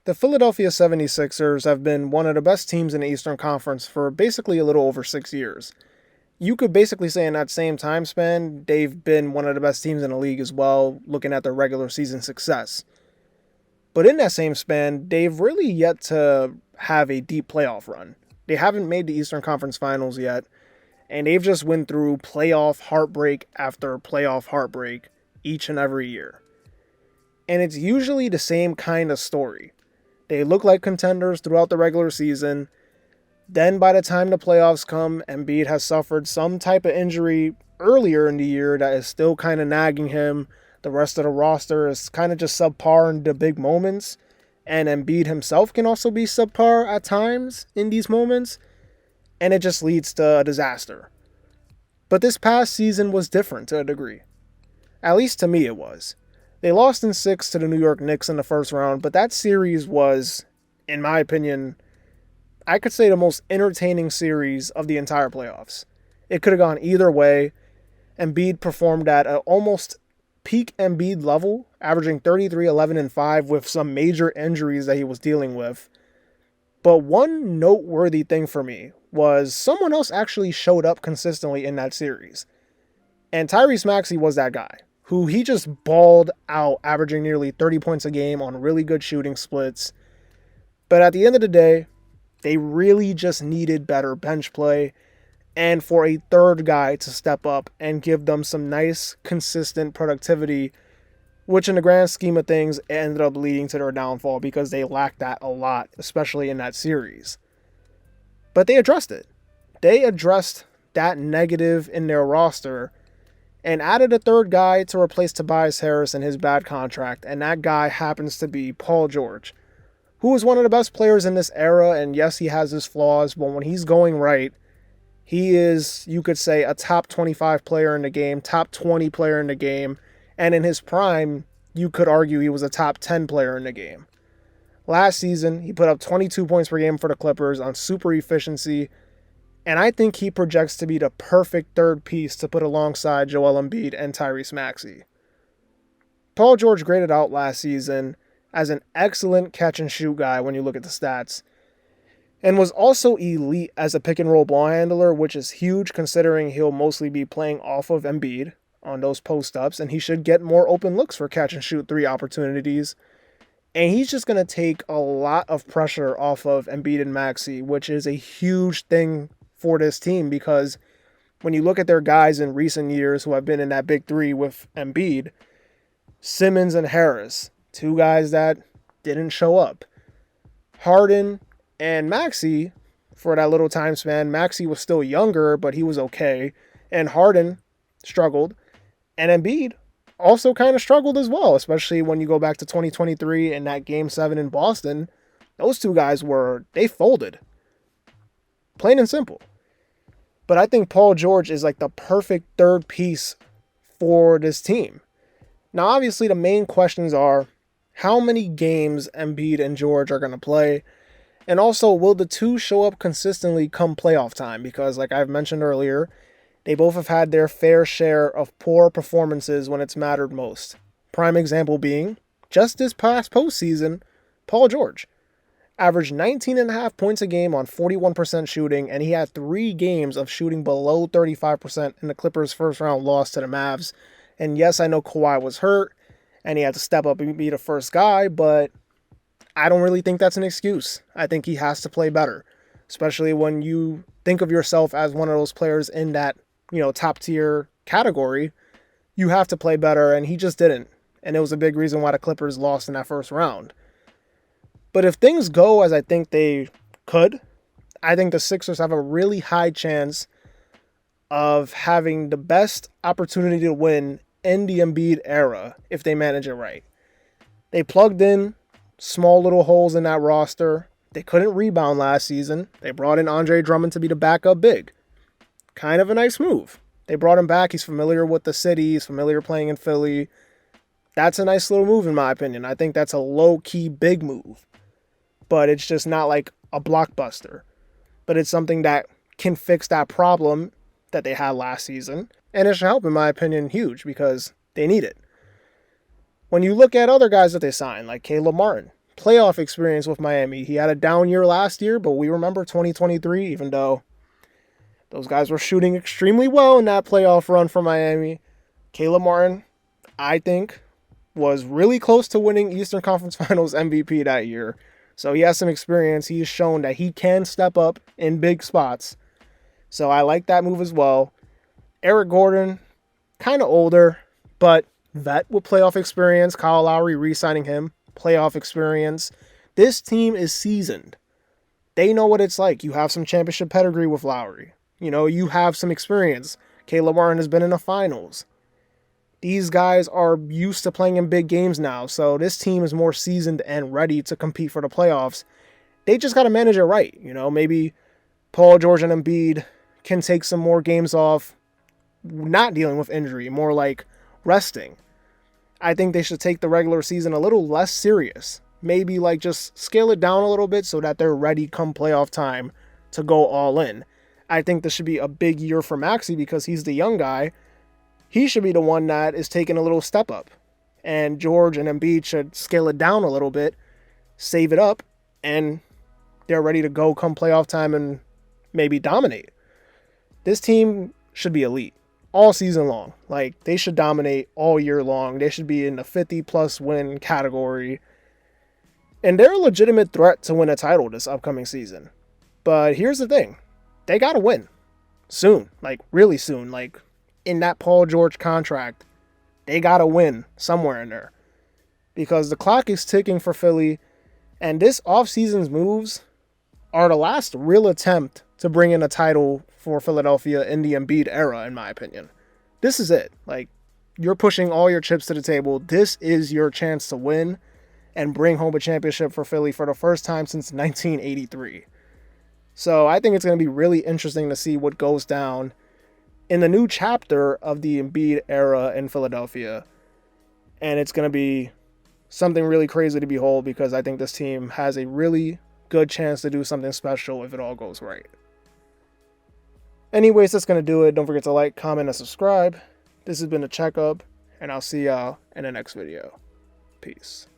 The Philadelphia 76ers have been one of the best teams in the Eastern Conference for basically a little over 6 years. You could basically say in that same time span, they've been one of the best teams in the league as well, looking at their regular season success. But in that same span, they've really yet to have a deep playoff run. They haven't made the Eastern Conference Finals yet, and they've just went through playoff heartbreak after playoff heartbreak each and every year. And it's usually the same kind of story. They look like contenders throughout the regular season. Then by the time the playoffs come, Embiid has suffered some type of injury earlier in the year that is still kind of nagging him. The rest of the roster is kind of just subpar in the big moments. And Embiid himself can also be subpar at times in these moments. And it just leads to a disaster. But this past season was different to a degree. At least to me it was. They lost in 6 to the New York Knicks in the first round, but that series was, in my opinion, I could say the most entertaining series of the entire playoffs. It could have gone either way. Embiid performed at an almost peak Embiid level, averaging 33, 11, and 5 with some major injuries that he was dealing with. But one noteworthy thing for me was someone else actually showed up consistently in that series. And Tyrese Maxey was that guy, who he just balled out, averaging nearly 30 points a game on really good shooting splits. But at the end of the day, they really just needed better bench play and for a third guy to step up and give them some nice, consistent productivity, which in the grand scheme of things ended up leading to their downfall because they lacked that a lot, especially in that series. But they addressed it. They addressed that negative in their roster and added a third guy to replace Tobias Harris in his bad contract, and that guy happens to be Paul George, who is one of the best players in this era, and yes, he has his flaws, but when he's going right, he is, you could say, a top 25 player in the game, top 20 player in the game, and in his prime, you could argue he was a top 10 player in the game. Last season, he put up 22 points per game for the Clippers on super efficiency, and I think he projects to be the perfect third piece to put alongside Joel Embiid and Tyrese Maxey. Paul George graded out last season as an excellent catch-and-shoot guy when you look at the stats, and was also elite as a pick-and-roll ball handler, which is huge considering he'll mostly be playing off of Embiid on those post-ups, and he should get more open looks for catch-and-shoot 3 opportunities. And he's just going to take a lot of pressure off of Embiid and Maxey, which is a huge thing for this team because when you look at their guys in recent years who have been in that big 3 with Embiid, Simmons and Harris, 2 guys that didn't show up. Harden and Maxey, for that little time span, Maxey was still younger, but he was okay. And Harden struggled. And Embiid also kind of struggled as well, especially when you go back to 2023 and that Game 7 in Boston. Those 2 guys they folded. Plain and simple. But I think Paul George is like the perfect third piece for this team. Now, obviously, the main questions are how many games Embiid and George are going to play. And also, will the 2 show up consistently come playoff time? Because like I've mentioned earlier, they both have had their fair share of poor performances when it's mattered most. Prime example being, just this past postseason, Paul George averaged 19.5 points a game on 41% shooting, and he had 3 games of shooting below 35% in the Clippers' first round loss to the Mavs. And yes, I know Kawhi was hurt, and he had to step up and be the first guy, but I don't really think that's an excuse. I think he has to play better, especially when you think of yourself as one of those players in that, top tier category. You have to play better, and he just didn't. And it was a big reason why the Clippers lost in that first round. But if things go as I think they could, I think the Sixers have a really high chance of having the best opportunity to win in the Embiid era if they manage it right. They plugged in small little holes in that roster. They couldn't rebound last season. They brought in Andre Drummond to be the backup big. Kind of a nice move. They brought him back. He's familiar with the city. He's familiar playing in Philly. That's a nice little move in my opinion. I think that's a low-key big move. But it's just not like a blockbuster. But it's something that can fix that problem that they had last season. And it should help, in my opinion, huge because they need it. When you look at other guys that they signed, like Caleb Martin, playoff experience with Miami. He had a down year last year, but we remember 2023, even though those guys were shooting extremely well in that playoff run for Miami. Caleb Martin, I think, was really close to winning Eastern Conference Finals MVP that year. So he has some experience. He has shown that he can step up in big spots. So I like that move as well. Eric Gordon, kind of older, but vet with playoff experience. Kyle Lowry re-signing him, playoff experience. This team is seasoned. They know what it's like. You have some championship pedigree with Lowry. You have some experience. Caleb Martin has been in the finals. These guys are used to playing in big games now, so this team is more seasoned and ready to compete for the playoffs. They just got to manage it right. Maybe Paul George and Embiid can take some more games off, not dealing with injury, more like resting. I think they should take the regular season a little less serious. Maybe like just scale it down a little bit so that they're ready come playoff time to go all in. I think this should be a big year for Maxey because he's the young guy. He should be the one that is taking a little step up. And George and Embiid should scale it down a little bit, save it up, and they're ready to go come playoff time and maybe dominate. This team should be elite all season long. Like, they should dominate all year long. They should be in the 50-plus win category. And they're a legitimate threat to win a title this upcoming season. But here's the thing. They got to win soon. Like, really soon. Like, in that Paul George contract, they got to win somewhere in there. Because the clock is ticking for Philly. And this offseason's moves are the last real attempt to bring in a title for Philadelphia in the Embiid era, in my opinion. This is it. Like, you're pushing all your chips to the table. This is your chance to win and bring home a championship for Philly for the first time since 1983. So I think it's going to be really interesting to see what goes down in the new chapter of the Embiid era in Philadelphia. And it's going to be something really crazy to behold because I think this team has a really good chance to do something special if it all goes right. Anyways, that's going to do it. Don't forget to like, comment, and subscribe. This has been a checkup, and I'll see y'all in the next video. Peace.